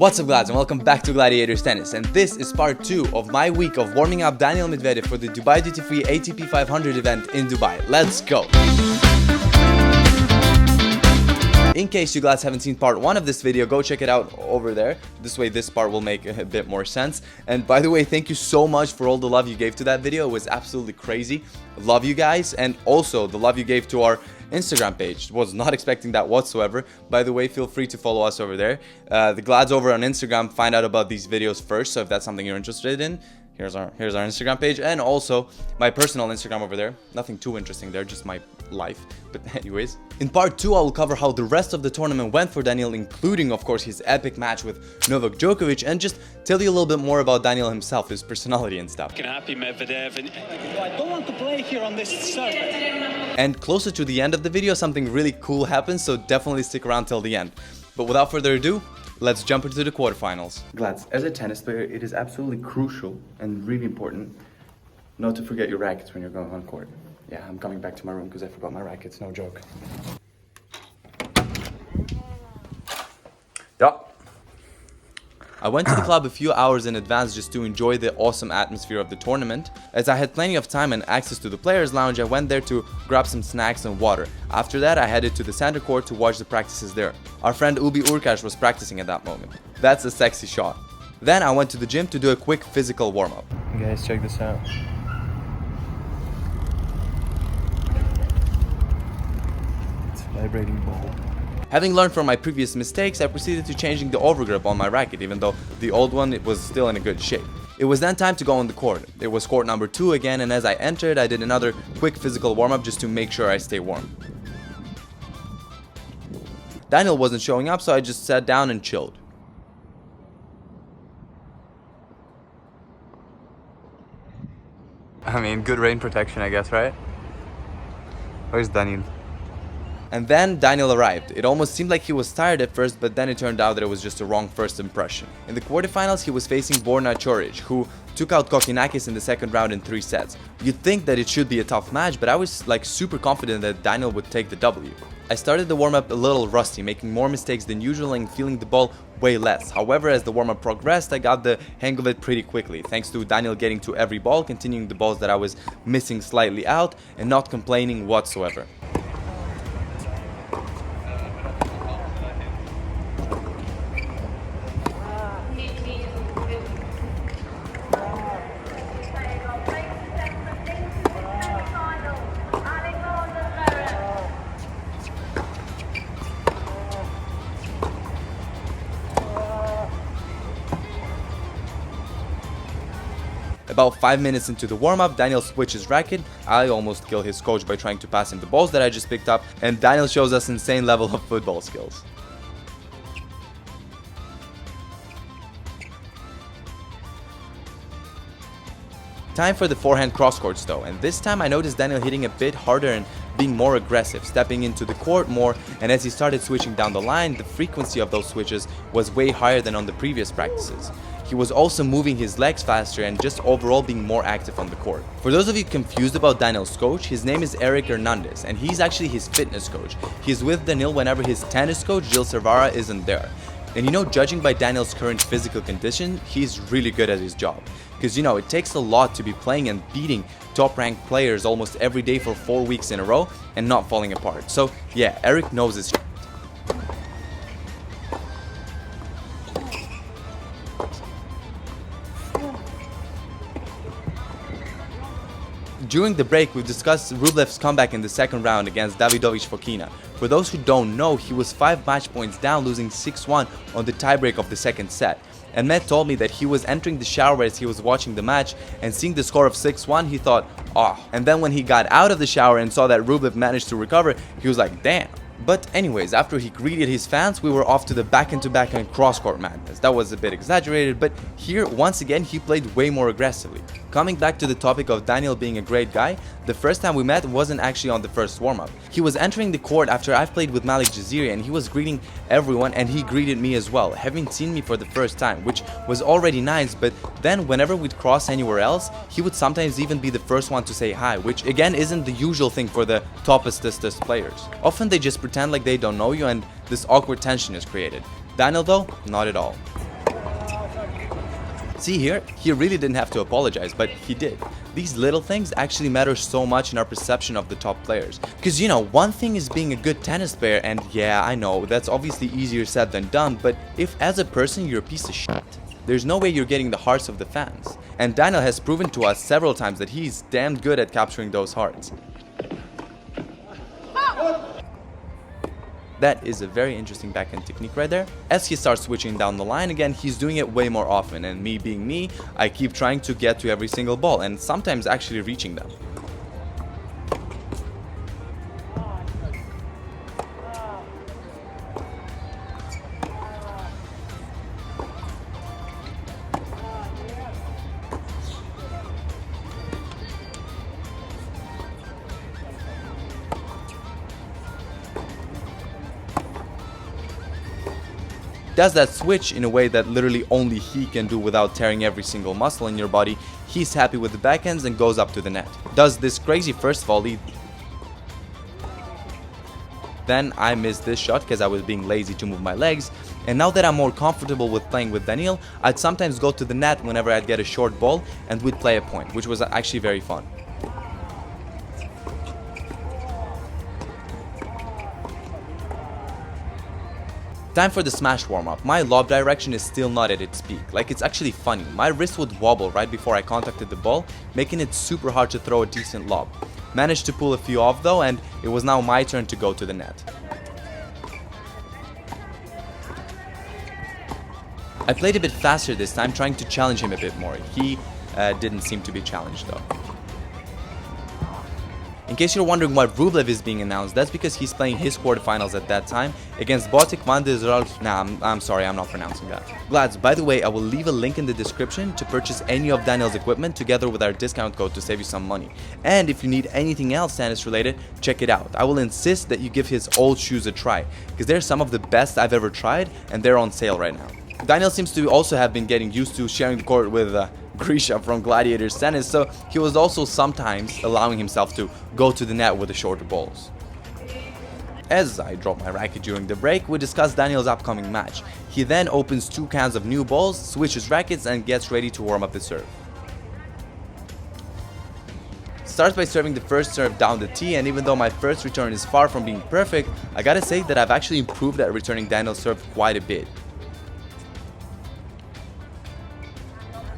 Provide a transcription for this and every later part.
What's up, lads, and welcome back to Gladiators Tennis, and this is part 2 of my week of warming up Daniil Medvedev for the Dubai Duty Free ATP 500 event in Dubai. Let's go! In case you guys haven't seen part 1 of this video, go check it out over there. This way this part will make a bit more sense. And by the way, thank you so much for all the love you gave to that video. It was absolutely crazy. Love you guys, and also the love you gave to our Instagram page. Was not expecting that whatsoever. By the way, feel free to follow us over there. The Glads over on Instagram find out about these videos first, so if that's something you're interested in, here's our Instagram page, and also my personal Instagram over there. Nothing too interesting there, just my life. But anyways, in part 2 I will cover how the rest of the tournament went for Daniil, including of course his epic match with Novak Djokovic, and just tell you a little bit more about Daniil himself, his personality and stuff. Happy Medvedev, and I don't want to play here on this circuit. And closer to the end of the video, something really cool happens, so definitely stick around till the end. But without further ado, let's jump into the quarterfinals. Glads, as a tennis player, it is absolutely crucial and really important not to forget your rackets when you're going on court. Yeah, I'm coming back to my room because I forgot my rackets, no joke. Yeah. I went to the club a few hours in advance just to enjoy the awesome atmosphere of the tournament. As I had plenty of time and access to the players' lounge, I went there to grab some snacks and water. After that, I headed to the center court to watch the practices there. Our friend Ubi Urkash was practicing at that moment. That's a sexy shot. Then I went to the gym to do a quick physical warm-up. Guys, check this out. It's a vibrating ball. Having learned from my previous mistakes, I proceeded to changing the overgrip on my racket, even though the old one was still in a good shape. It was then time to go on the court. It was court number 2 again, and as I entered, I did another quick physical warm-up just to make sure I stay warm. Daniil wasn't showing up, so I just sat down and chilled. I mean, good rain protection, I guess, right? Where's Daniil? And then Daniil arrived. It almost seemed like he was tired at first, but then it turned out that it was just a wrong first impression. In the quarterfinals, he was facing Borna Coric, who took out Kokinakis in the second round in 3 sets. You'd think that it should be a tough match, but I was super confident that Daniil would take the W. I started the warm-up a little rusty, making more mistakes than usual and feeling the ball way less. However, as the warm-up progressed, I got the hang of it pretty quickly, thanks to Daniil getting to every ball, continuing the balls that I was missing slightly out, and not complaining whatsoever. About 5 minutes into the warm-up, Daniil switches racket. I almost kill his coach by trying to pass him the balls that I just picked up, and Daniil shows us insane level of football skills. Time for the forehand cross-courts though, and this time I noticed Daniil hitting a bit harder and being more aggressive, stepping into the court more, and as he started switching down the line, the frequency of those switches was way higher than on the previous practices. He was also moving his legs faster and just overall being more active on the court. For those of you confused about Daniil's coach, his name is Eric Hernandez, and he's actually his fitness coach. He's with Daniil whenever his tennis coach, Gil Servara, isn't there. And you know, judging by Daniil's current physical condition, he's really good at his job. Because you know, it takes a lot to be playing and beating top-ranked players almost every day for 4 weeks in a row and not falling apart. So yeah, Eric knows his shit. During the break, we discussed Rublev's comeback in the second round against Davidovich Fokina. For those who don't know, he was 5 match points down, losing 6-1 on the tiebreak of the second set. And Matt told me that he was entering the shower as he was watching the match, and seeing the score of 6-1, he thought, oh. And then when he got out of the shower and saw that Rublev managed to recover, he was like, damn. But anyways, after he greeted his fans, we were off to the back-and-to-back and cross-court madness. That was a bit exaggerated, but here, once again, he played way more aggressively. Coming back to the topic of Daniil being a great guy, the first time we met wasn't actually on the first warm-up. He was entering the court after I've played with Malik Jaziri, and he was greeting everyone, and he greeted me as well, having seen me for the first time, which was already nice. But then whenever we'd cross anywhere else, he would sometimes even be the first one to say hi, which again isn't the usual thing for the toppest players. Often they just pretend like they don't know you, and this awkward tension is created. Daniil though, not at all. See here, he really didn't have to apologize, but he did. These little things actually matter so much in our perception of the top players. Because, you know, one thing is being a good tennis player, and yeah, I know, that's obviously easier said than done, but if as a person you're a piece of shit, there's no way you're getting the hearts of the fans. And Daniil has proven to us several times that he's damn good at capturing those hearts. That is a very interesting backhand technique right there. As he starts switching down the line again, he's doing it way more often, and me being me, I keep trying to get to every single ball and sometimes actually reaching them. Does that switch in a way that literally only he can do without tearing every single muscle in your body. He's happy with the backhands and goes up to the net. Does this crazy first volley. Then I missed this shot because I was being lazy to move my legs. And now that I'm more comfortable with playing with Daniil, I'd sometimes go to the net whenever I'd get a short ball and we'd play a point, which was actually very fun. Time for the smash warm-up. My lob direction is still not at its peak. Like, it's actually funny. My wrist would wobble right before I contacted the ball, making it super hard to throw a decent lob. Managed to pull a few off though, and it was now my turn to go to the net. I played a bit faster this time, trying to challenge him a bit more. He didn't seem to be challenged though. In case you're wondering why Rublev is being announced, that's because he's playing his quarterfinals at that time against Botic van der Zalf. Nah, I'm sorry, I'm not pronouncing that. Glads, by the way, I will leave a link in the description to purchase any of Daniil's equipment together with our discount code to save you some money. And if you need anything else tennis related, check it out. I will insist that you give his old shoes a try, because they're some of the best I've ever tried and they're on sale right now. Daniil seems to also have been getting used to sharing the court with Grisha from Gladiators, so he was also sometimes allowing himself to go to the net with the shorter balls. As I drop my racket during the break, we discuss Daniil's upcoming match. He then opens 2 cans of new balls, switches rackets and gets ready to warm up the serve. Starts by serving the first serve down the tee, and even though my first return is far from being perfect, I gotta say that I've actually improved at returning Daniil's serve quite a bit.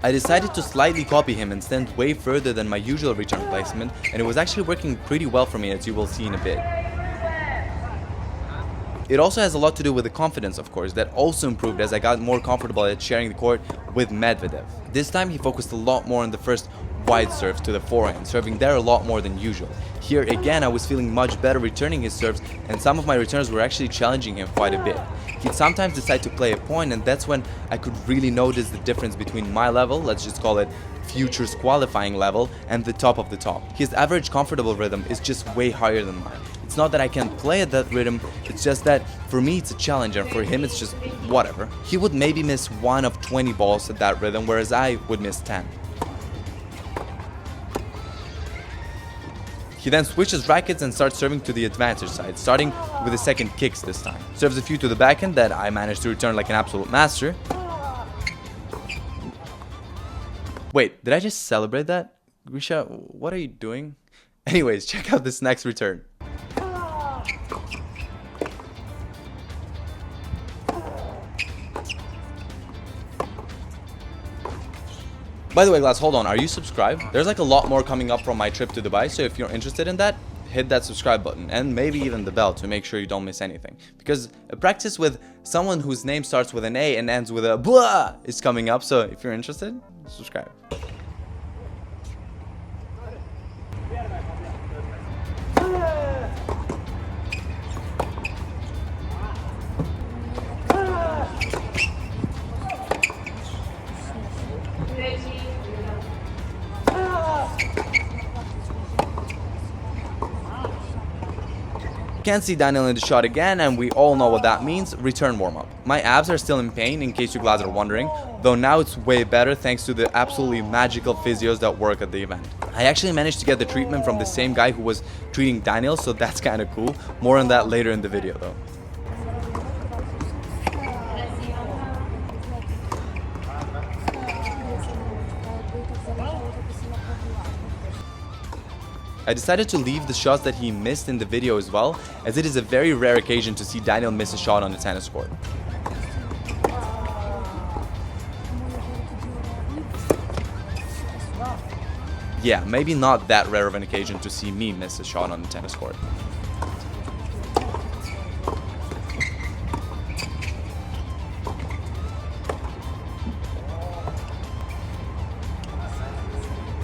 I decided to slightly copy him and stand way further than my usual return placement, and it was actually working pretty well for me, as you will see in a bit. It also has a lot to do with the confidence, of course, that also improved as I got more comfortable at sharing the court with Medvedev. This time he focused a lot more on the first wide serves to the forehand, serving there a lot more than usual. Here again I was feeling much better returning his serves, and some of my returns were actually challenging him quite a bit. He'd sometimes decide to play a point, and that's when I could really notice the difference between my level, let's just call it futures qualifying level, and the top of the top. His average comfortable rhythm is just way higher than mine. It's not that I can't play at that rhythm, it's just that for me it's a challenge and for him it's just whatever. He would maybe miss 1 of 20 balls at that rhythm, whereas I would miss 10. He then switches rackets and starts serving to the advantage side, starting with the second kicks this time. Serves a few to the backhand that I managed to return like an absolute master. Wait, did I just celebrate that? Grisha, what are you doing? Anyways, check out this next return. By the way, guys, hold on, are you subscribed? There's like a lot more coming up from my trip to Dubai, so if you're interested in that, hit that subscribe button and maybe even the bell to make sure you don't miss anything. Because a practice with someone whose name starts with an A and ends with a blah is coming up, so if you're interested, subscribe. Can't see Daniil in the shot again, and we all know what that means. Return warm-up. My abs are still in pain, in case you guys are wondering, though now it's way better thanks to the absolutely magical physios that work at the event. I actually managed to get the treatment from the same guy who was treating Daniil, so that's kinda cool. More on that later in the video though. I decided to leave the shots that he missed in the video as well, as it is a very rare occasion to see Daniil miss a shot on the tennis court. Yeah, maybe not that rare of an occasion to see me miss a shot on the tennis court.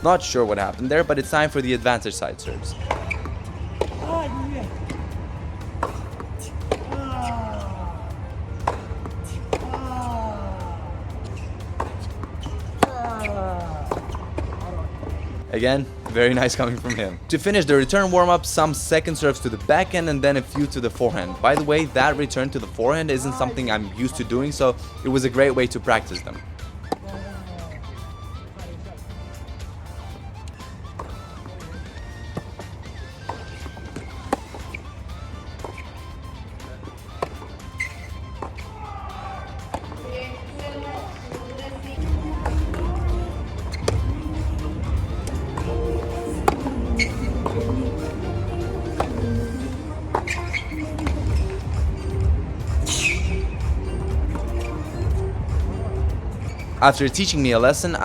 Not sure what happened there, but it's time for the advantage side serves. Again, very nice coming from him. To finish the return warm-up, some second serves to the backhand and then a few to the forehand. By the way, that return to the forehand isn't something I'm used to doing, so it was a great way to practice them. After teaching me a lesson,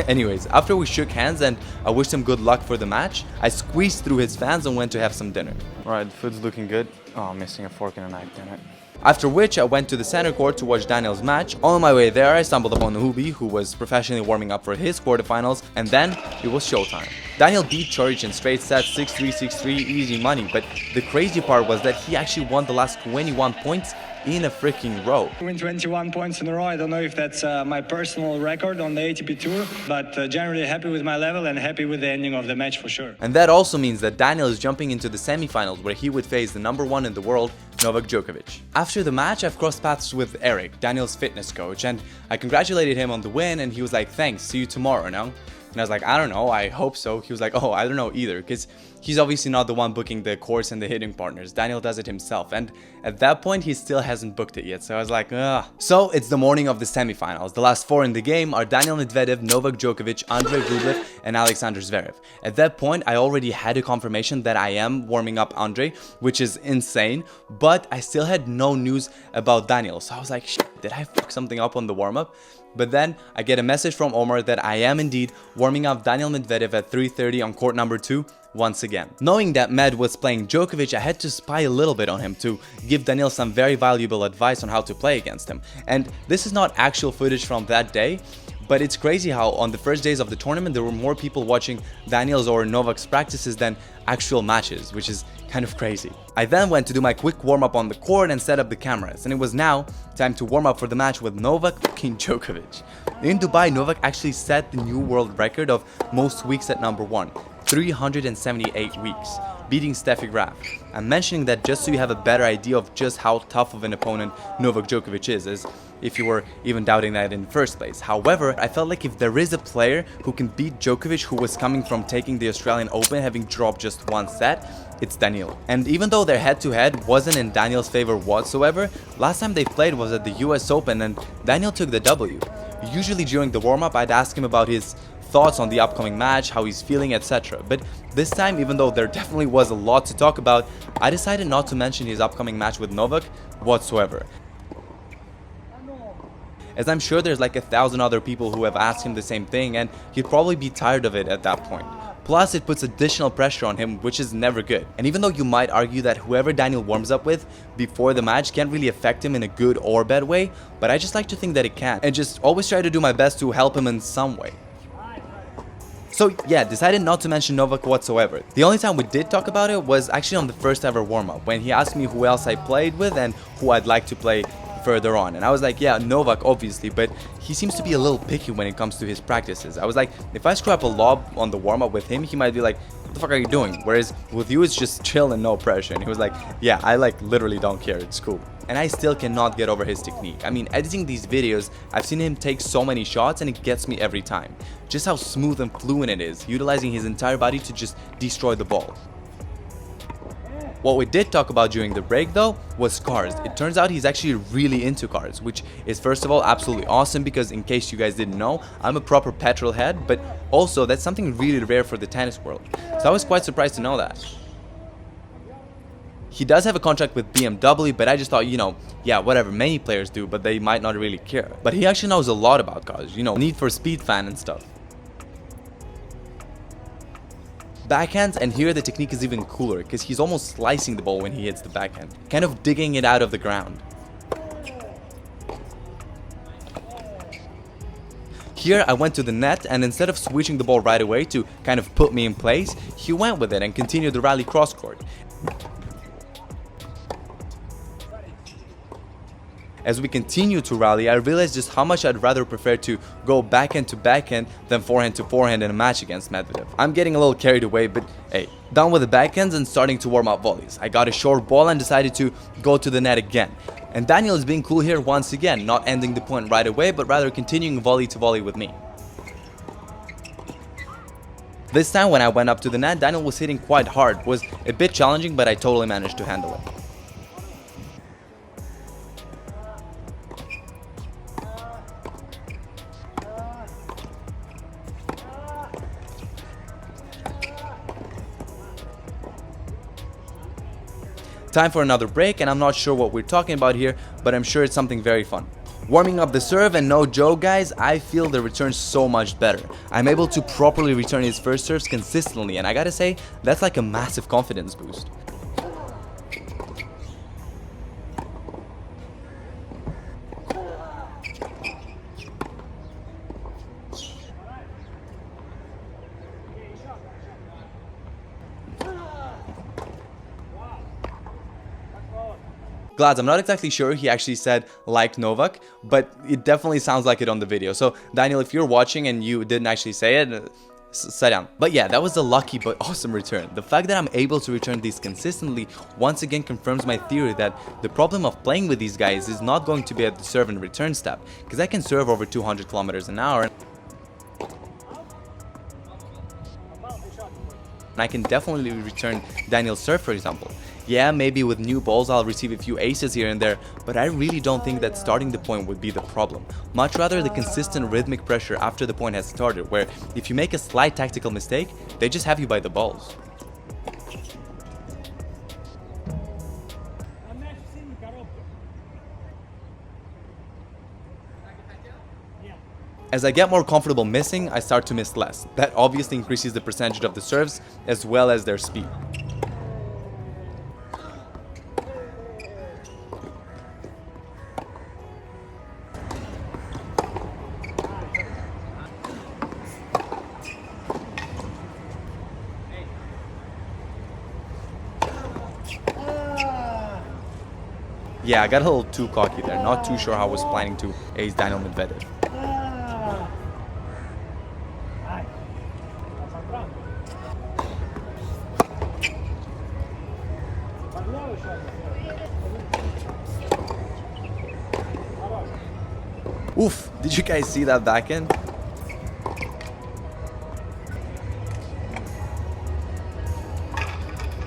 Anyways, after we shook hands and I wished him good luck for the match, I squeezed through his fans and went to have some dinner. Alright, the food's looking good. Oh, I'm missing a fork and a knife, damn it. After which, I went to the center court to watch Daniil's match. On my way there, I stumbled upon Hubi, who was professionally warming up for his quarterfinals, and then it was showtime. Daniil beat Coric in straight sets 6-3, 6-3, easy money, but the crazy part was that he actually won the last 21 points in a freaking row. Win 21 points in a row. I don't know if that's my personal record on the ATP Tour, but generally happy with my level and happy with the ending of the match for sure. And that also means that Daniil is jumping into the semifinals where he would face the #1 in the world, Novak Djokovic. After the match, I've crossed paths with Eric, Daniil's fitness coach, and I congratulated him on the win, and he was like, "Thanks, see you tomorrow, no?" And I was like, "I don't know, I hope so." He was like, "Oh, I don't know either," because he's obviously not the one booking the course and the hitting partners. Daniil does it himself, and at that point, he still hasn't booked it yet, so I was like, ugh. So it's the morning of the semifinals. The last four in the game are Daniil Medvedev, Novak Djokovic, Andrei Rublev, and Alexander Zverev. At that point, I already had a confirmation that I am warming up Andrei, which is insane, but I still had no news about Daniil, so I was like, shit, did I fuck something up on the warm-up? But then I get a message from Omar that I am indeed warming up Daniil Medvedev at 3:30 on court number 2 once again. Knowing that Med was playing Djokovic, I had to spy a little bit on him to give Daniil some very valuable advice on how to play against him. And this is not actual footage from that day, but it's crazy how on the first days of the tournament there were more people watching Daniil's or Novak's practices than actual matches, which is kind of crazy. I then went to do my quick warm-up on the court and set up the cameras, and it was now time to warm up for the match with Novak fucking Djokovic. In Dubai, Novak actually set the new world record of most weeks at #1, 378 weeks, beating Steffi Graf. I'm mentioning that just so you have a better idea of just how tough of an opponent Novak Djokovic is, as if you were even doubting that in the first place. However, I felt like if there is a player who can beat Djokovic, who was coming from taking the Australian Open, having dropped just one set, it's Daniil. And even though their head-to-head wasn't in Daniil's favor whatsoever, last time they played was at the US Open and Daniil took the W. Usually during the warm-up, I'd ask him about his thoughts on the upcoming match, how he's feeling, etc. But this time, even though there definitely was a lot to talk about, I decided not to mention his upcoming match with Novak whatsoever, as I'm sure there's like 1,000 other people who have asked him the same thing and he'd probably be tired of it at that point. Plus, it puts additional pressure on him, which is never good. And even though you might argue that whoever Daniil warms up with before the match can't really affect him in a good or bad way, but I just like to think that it can, and just always try to do my best to help him in some way. So yeah, decided not to mention Novak whatsoever. The only time we did talk about it was actually on the first ever warm-up, when he asked me who else I played with and who I'd like to play further on, and I was like, yeah, Novak obviously, but he seems to be a little picky when it comes to his practices. I was like, if I screw up a lob on the warm-up with him, he might be like, what the fuck are you doing? Whereas with you, it's just chill and no pressure. And he was like, yeah, I like literally don't care, it's cool. And I still cannot get over his technique. I mean, editing these videos, I've seen him take so many shots and it gets me every time. Just how smooth and fluent it is, utilizing his entire body to just destroy the ball. What we did talk about during the break though was cars. It turns out he's actually really into cars, which is first of all absolutely awesome because in case you guys didn't know, I'm a proper petrol head, but also that's something really rare for the tennis world. So I was quite surprised to know that. He does have a contract with BMW, but I just thought, you know, yeah, whatever, many players do, but they might not really care. But he actually knows a lot about cars, you know, Need for Speed fan and stuff. Backhands, and here the technique is even cooler because he's almost slicing the ball when he hits the backhand, kind of digging it out of the ground. Here I went to the net, and instead of switching the ball right away to kind of put me in place, he went with it and continued the rally cross court. As we continue to rally, I realized just how much I'd rather prefer to go backhand to backhand than forehand to forehand in a match against Medvedev. I'm getting a little carried away, but hey, done with the backhands and starting to warm up volleys. I got a short ball and decided to go to the net again. And Daniil is being cool here once again, not ending the point right away, but rather continuing volley to volley with me. This time when I went up to the net, Daniil was hitting quite hard. It was a bit challenging, but I totally managed to handle it. Time for another break, and I'm not sure what we're talking about here, but I'm sure it's something very fun. Warming up the serve, and no joke guys, I feel the return so much better. I'm able to properly return his first serves consistently, and I gotta say, that's like a massive confidence boost. Glads, I'm not exactly sure he actually said like Novak, but it definitely sounds like it on the video. So Daniil, if you're watching and you didn't actually say it, sit down. But yeah, that was a lucky but awesome return. The fact that I'm able to return these consistently once again confirms my theory that the problem of playing with these guys is not going to be at the serve and return step, because I can serve over 200 kilometers an hour. And I can definitely return Daniil's serve, for example. Yeah, maybe with new balls I'll receive a few aces here and there, but I really don't think that starting the point would be the problem. Much rather the consistent rhythmic pressure after the point has started, where if you make a slight tactical mistake, they just have you by the balls. As I get more comfortable missing, I start to miss less. That obviously increases the percentage of the serves as well as their speed. Yeah, I got a little too cocky there, not too sure how I was planning to ace Daniil Medvedev. Oof, did you guys see that backhand?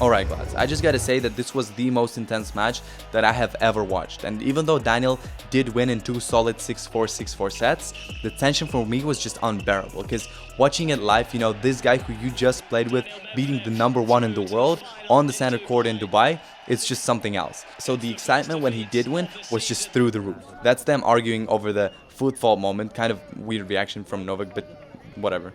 Alright guys, I just gotta say that this was the most intense match that I have ever watched, and even though Daniil did win in 2 solid 6-4, 6-4 sets, the tension for me was just unbearable, because watching it live, you know, this guy who you just played with beating the #1 in the world on the center court in Dubai, it's just something else. So the excitement when he did win was just through the roof. That's them arguing over the foot fault moment, kind of weird reaction from Novak, but whatever.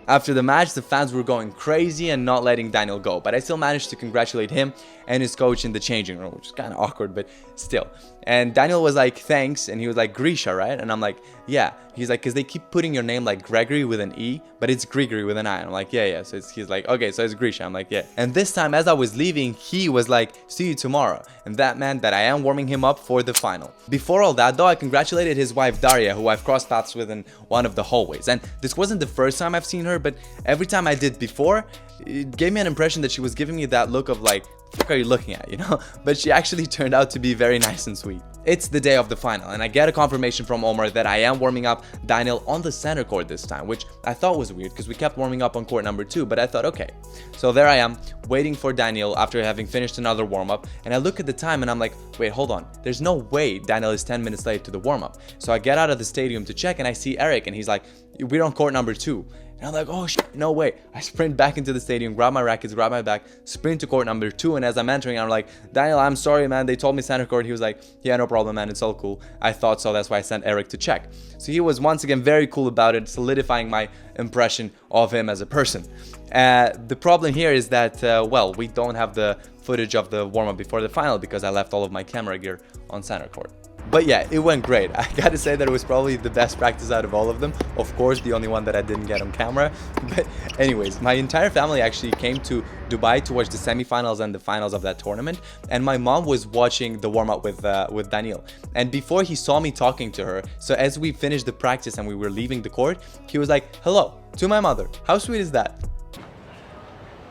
After the match, the fans were going crazy and not letting Daniil go, but I still managed to congratulate him and his coach in the changing room, which is kind of awkward, but still. And Daniil was like, thanks, and he was like, Grisha, right? And I'm like, yeah. He's like, because they keep putting your name like Gregory with an E, but it's Grigory with an I. And I'm like, yeah. So he's like, okay, so it's Grisha. I'm like, yeah. And this time, as I was leaving, he was like, see you tomorrow. And that meant that I am warming him up for the final. Before all that, though, I congratulated his wife, Daria, who I've crossed paths with in one of the hallways. And this wasn't the first time I've seen her, but every time I did before, it gave me an impression that she was giving me that look of like, fuck are you looking at, you know? But she actually turned out to be very nice and sweet. It's the day of the final, and I get a confirmation from Omar that I am warming up Daniil on the center court this time, which I thought was weird because we kept warming up on court number 2, but I thought, okay. So there I am, waiting for Daniil after having finished another warm-up, and I look at the time and I'm like, wait, hold on. There's no way Daniil is 10 minutes late to the warm-up. So I get out of the stadium to check and I see Eric and he's like, we're on court number 2. And I'm like, oh shit, no way. I sprint back into the stadium, grab my rackets, grab my bag, sprint to court number 2. And as I'm entering, I'm like, Daniil, I'm sorry, man. They told me center court. He was like, yeah, no problem, man. It's all cool. I thought so. That's why I sent Eric to check. So he was once again very cool about it, solidifying my impression of him as a person. The problem here is that, well, we don't have the footage of the warm-up before the final because I left all of my camera gear on center court. But yeah, it went great. I gotta say that it was probably the best practice out of all of them. Of course, the only one that I didn't get on camera. But anyways, my entire family actually came to Dubai to watch the semifinals and the finals of that tournament. And my mom was watching the warm-up with Daniil. And before he saw me talking to her, so as we finished the practice and we were leaving the court, he was like, hello, to my mother. How sweet is that?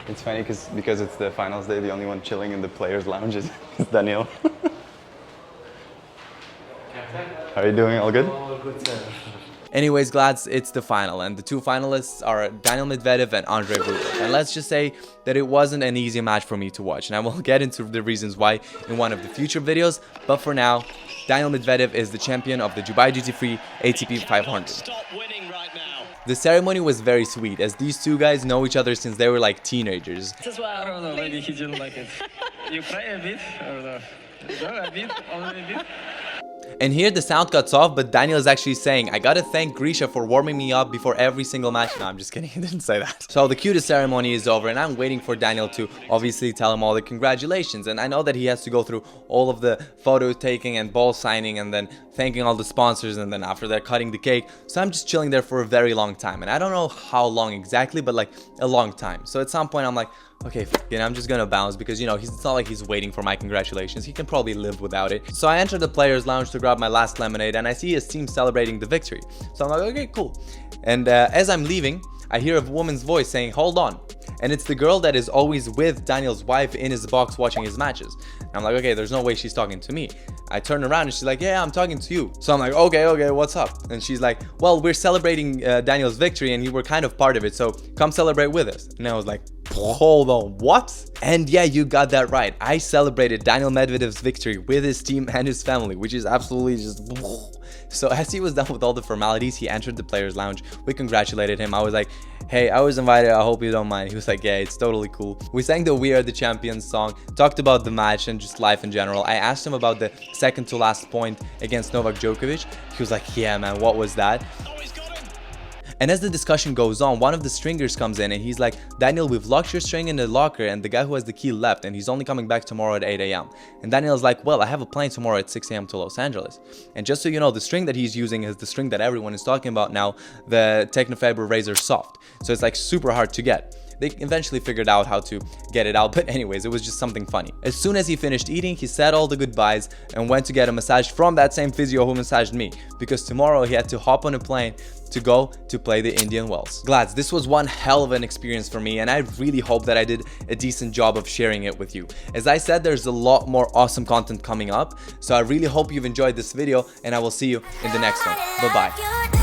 It's funny because it's the finals day, the only one chilling in the players' lounge is Daniil. How are you doing? All good? All good, sir. Anyways, Glads, it's the final, and the two finalists are Daniil Medvedev and Andrei Rublev. And let's just say that it wasn't an easy match for me to watch, and I will get into the reasons why in one of the future videos. But for now, Daniil Medvedev is the champion of the Dubai Duty Free ATP 500. Stop winning right now. The ceremony was very sweet, as these two guys know each other since they were like teenagers. As well. I don't know, maybe he didn't like it. You cry a bit? Or no? No, a bit? Only a bit? And here the sound cuts off, but Daniil is actually saying, I gotta thank Grisha for warming me up before every single match. No, I'm just kidding, he didn't say that. So the cutest ceremony is over, and I'm waiting for Daniil to obviously tell him all the congratulations. And I know that he has to go through all of the photo taking and ball signing and then thanking all the sponsors, and then after that cutting the cake. So I'm just chilling there for a very long time, and I don't know how long exactly, but like a long time. So at some point I'm like, okay, I'm just gonna bounce because, you know, it's not like he's waiting for my congratulations. He can probably live without it. So I enter the players' lounge to grab my last lemonade, and I see his team celebrating the victory. So I'm like, okay, cool. And as I'm leaving, I hear a woman's voice saying, hold on. And it's the girl that is always with Daniil's wife in his box watching his matches. And I'm like, okay, there's no way she's talking to me. I turn around and she's like, yeah, I'm talking to you. So I'm like, okay, what's up? And she's like, well, we're celebrating Daniil's victory and you were kind of part of it, so come celebrate with us. And I was like, hold on, what? And yeah, you got that right. I celebrated Daniil Medvedev's victory with his team and his family, which is absolutely just... So as he was done with all the formalities, he entered the players' lounge. We congratulated him. I was like, hey, I was invited. I hope you don't mind. He was like, yeah, it's totally cool. We sang the We Are the Champions song, talked about the match and just life in general. I asked him about the second to last point against Novak Djokovic. He was like, yeah, man, what was that? And as the discussion goes on, one of the stringers comes in and he's like, Daniil, we've locked your string in the locker and the guy who has the key left and he's only coming back tomorrow at 8 a.m. And Daniil's like, well, I have a plane tomorrow at 6 a.m. to Los Angeles. And just so you know, the string that he's using is the string that everyone is talking about now, the Technofiber Razor Soft. So it's like super hard to get. They eventually figured out how to get it out, but anyways, it was just something funny. As soon as he finished eating, he said all the goodbyes and went to get a massage from that same physio who massaged me, because tomorrow he had to hop on a plane to go to play the Indian Wells. Glads, this was one hell of an experience for me, and I really hope that I did a decent job of sharing it with you. As I said, there's a lot more awesome content coming up, so I really hope you've enjoyed this video, and I will see you in the next one. Bye-bye.